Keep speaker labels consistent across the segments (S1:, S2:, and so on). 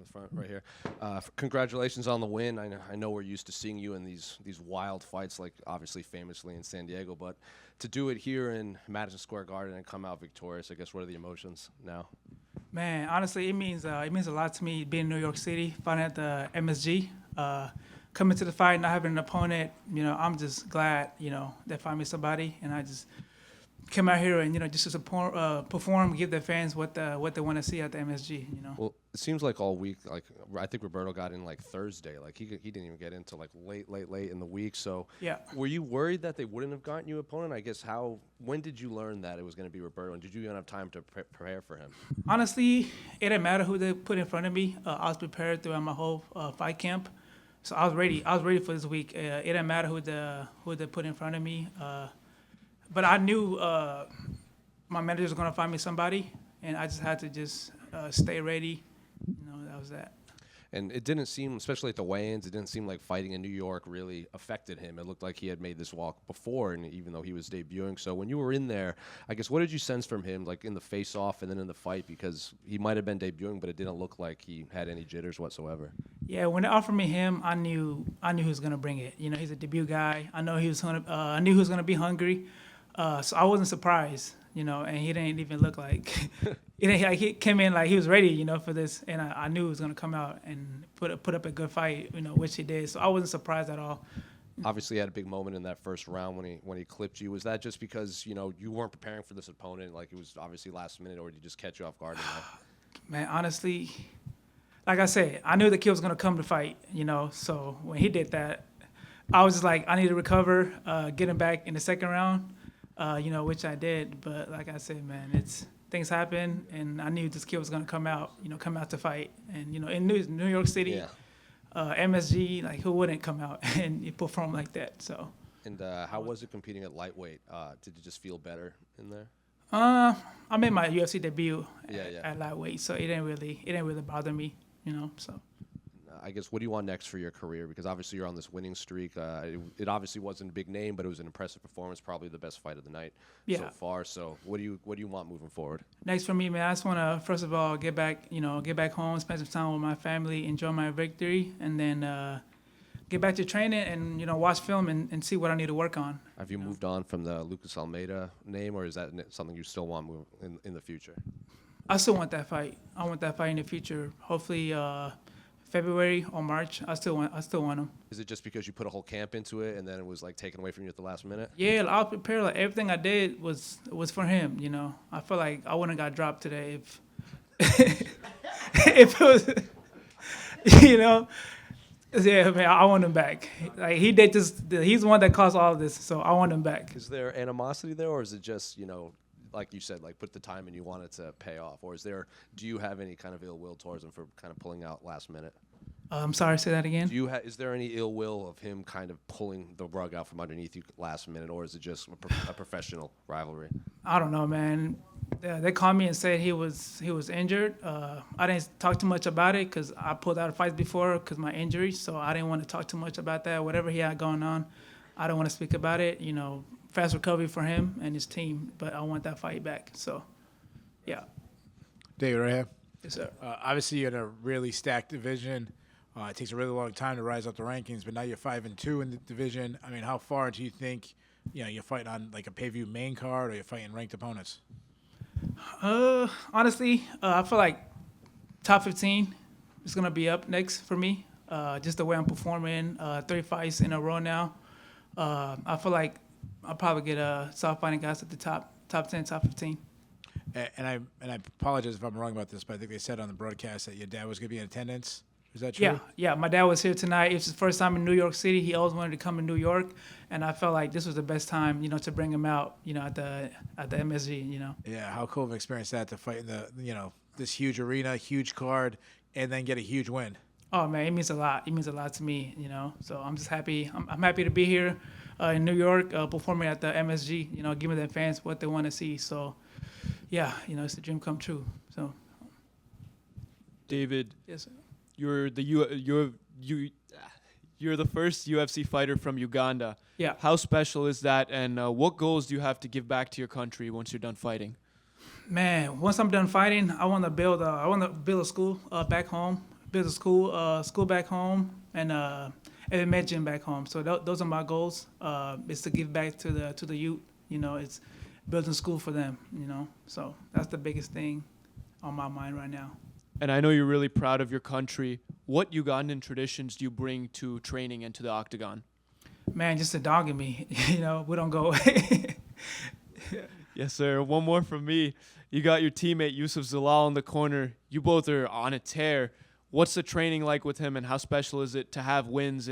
S1: front right here. Congratulations on the win. I know we're used to seeing you in these wild fights, like obviously famously in San Diego, but to do it here in Madison Square Garden and come out victorious, I guess, what are the emotions now?
S2: Man, honestly, it means a lot to me being in New York City, fighting at the MSG, coming to the fight, not having an opponent. I'm just glad they find me somebody, and I just come out here and just to support, perform, give the fans what they want to see at the MSG.
S1: Well, it seems like all week, like I think Roberto got in like Thursday, like he didn't even get into like late in the week. So
S2: Yeah.
S1: were you worried that they wouldn't have gotten you an opponent? I guess when did you learn that it was going to be Roberto, and did you even have time to prepare for him?
S2: Honestly, it didn't matter who they put in front of me. I was prepared throughout my whole fight camp, so I was ready. I was ready for this week. It didn't matter who they put in front of me. But I knew my manager was going to find me somebody, and I just had to stay ready. That was that.
S1: And it didn't seem, especially at the weigh-ins, it didn't seem like fighting in New York really affected him. It looked like he had made this walk before, and even though he was debuting. So when you were in there, I guess, what did you sense from him, like in the face-off and then in the fight? Because he might have been debuting, but it didn't look like he had any jitters whatsoever.
S2: Yeah, when they offered me him, I knew he was going to bring it. He's a debut guy. I knew he was going to be hungry. So I wasn't surprised, and he didn't even look like he came in like he was ready, for this, and I knew he was gonna come out and put up a good fight, which he did. So I wasn't surprised at all.
S1: Obviously, he had a big moment in that first round when he clipped you. Was that just because you weren't preparing for this opponent, like it was obviously last minute, or did he just catch you off guard?
S2: Man, honestly, like I said, I knew the kid was gonna come to fight, So when he did that, I was just like, I need to recover, get him back in the second round. Which I did, but like I said, man, things happen, and I knew this kid was gonna come out to fight, and in New York City,
S1: Yeah.
S2: MSG, like who wouldn't come out and perform like that? So.
S1: And how was it competing at lightweight? Did you just feel better in there?
S2: I made my UFC debut
S1: Yeah.
S2: at lightweight, so it didn't really bother me, So.
S1: I guess, what do you want next for your career? Because obviously you're on this winning streak. It obviously wasn't a big name, but it was an impressive performance, probably the best fight of the night so far. So what do you want moving forward?
S2: Next for me, man, I just want to first of all get back home, spend some time with my family, enjoy my victory, and then get back to training and watch film and see what I need to work on.
S1: Have you moved on from the Lucas Almeida name, or is that something you still want in the future?
S2: I still want that fight. I want that fight in the future. Hopefully. February or March, I still want them.
S1: Is it just because you put a whole camp into it and then it was like taken away from you at the last minute?
S2: Yeah, I was prepared. Like everything I did was for him. I feel like I wouldn't have got dropped today if if it was. Yeah, man, I want him back. Like he did this. He's the one that caused all of this, so I want him back.
S1: Is there animosity there, or is it just like you said, like put the time and you want it to pay off? Or do you have any kind of ill will towards him for kind of pulling out last minute?
S2: I'm sorry, say that again.
S1: Is there any ill will of him kind of pulling the rug out from underneath you last minute, or is it just a professional rivalry?
S2: I don't know, man. They called me and said he was injured. I didn't talk too much about it because I pulled out of fights before because my injury, so I didn't want to talk too much about that. Whatever he had going on, I don't want to speak about it. Fast recovery for him and his team, but I want that fight back. So, yeah.
S3: David, right here.
S2: Yes, sir.
S3: Obviously, you're in a really stacked division. It takes a really long time to rise up the rankings, but now you're 5-2 in the division. I mean, how far do you think you're fighting on like a pay-per-view main card, or you're fighting ranked opponents?
S2: Honestly, I feel like top 15 is gonna be up next for me. Just the way I'm performing, 3 fights in a row now. I feel like I'll probably get soft fighting guys at the top 10, top 15.
S3: And I apologize if I'm wrong about this, but I think they said on the broadcast that your dad was going to be in attendance. Is that true?
S2: Yeah. My dad was here tonight. It's his first time in New York City. He always wanted to come to New York, and I felt like this was the best time, to bring him out, at the MSG.
S3: Yeah. How cool of an experience that to fight in the this huge arena, huge card, and then get a huge win.
S2: Oh man, it means a lot. It means a lot to me. So I'm just happy. I'm happy to be here. In New York, performing at the MSG, giving the fans what they want to see. So, yeah, it's a dream come true. So,
S4: David,
S2: yes, sir.
S4: you're the first UFC fighter from Uganda.
S2: Yeah.
S4: How special is that, and what goals do you have to give back to your country once you're done fighting?
S2: Man, once I'm done fighting, I want to build a school back home, build a school back home, and MMA gym back home. So those are my goals. Is to give back to the youth. You know, it's building school for them. You know, so that's the biggest thing on my mind right now.
S4: And I know you're really proud of your country. What Ugandan traditions do you bring to training and to the octagon?
S2: Man, just the dog in me. You know, we don't go away.
S4: Yes, sir. One more from me. You got your teammate Yusuf Zalal in the corner. You both are on a tear. What's the training like with him, and how special is it to have wins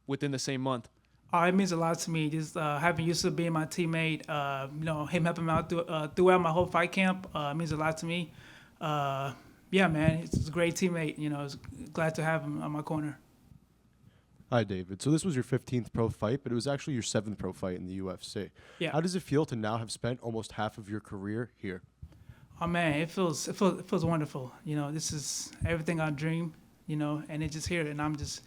S4: within the same month?
S2: It means a lot to me. Just having Yusuf being my teammate, you know, him helping me out throughout my whole fight camp means a lot to me. Yeah, man, it's a great teammate. You know, I was glad to have him on my corner.
S5: Hi, David. So this was your 15th pro fight, but it was actually your 7th pro fight in the UFC.
S2: Yeah.
S5: How does it feel to now have spent almost half of your career here?
S2: Oh man, it feels wonderful. You know, this is everything I dream. You know, and it's just here, and I'm just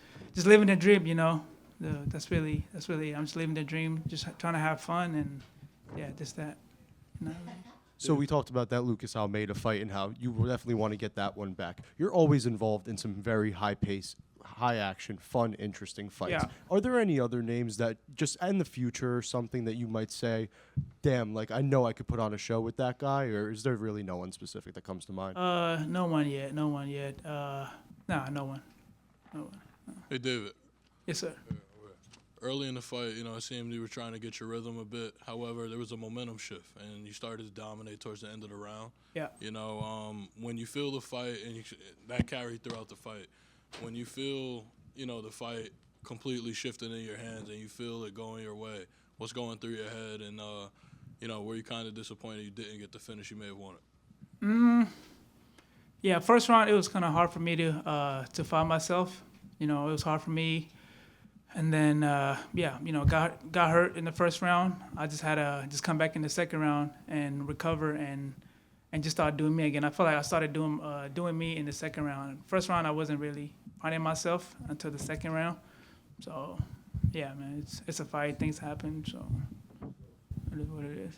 S2: living the dream. You know, that's really I'm just living the dream, just trying to have fun, and yeah, just that. You know?
S5: So we talked about that Lucas Almeida fight and how you definitely want to get that one back. You're always involved in some very high pace, high action, fun, interesting fights.
S2: Yeah.
S5: Are there any other names that just in the future or something that you might say, damn, like I know I could put on a show with that guy, or is there really no one specific that comes to mind?
S2: No one yet. No one. No one.
S6: Hey, David.
S2: Yes, sir.
S6: Early in the fight, you know, it seemed you were trying to get your rhythm a bit. However, there was a momentum shift, and you started to dominate towards the end of the round.
S2: Yeah.
S6: You know, when you feel the fight, and that carried throughout the fight, when you feel, you know, the fight completely shifting in your hands and you feel it going your way, what's going through your head, and, you know, were you kind of disappointed you didn't get the finish you may have wanted?
S2: Yeah, first round, it was kind of hard for me to find myself. You know, it was hard for me. And then, yeah, you know, got hurt in the first round. I just had to just come back in the second round and recover and just start doing me again. I feel like I started doing me in the second round. First round, I wasn't really finding myself until the second round. So, yeah, man, it's a fight. Things happen. So, it is what it is.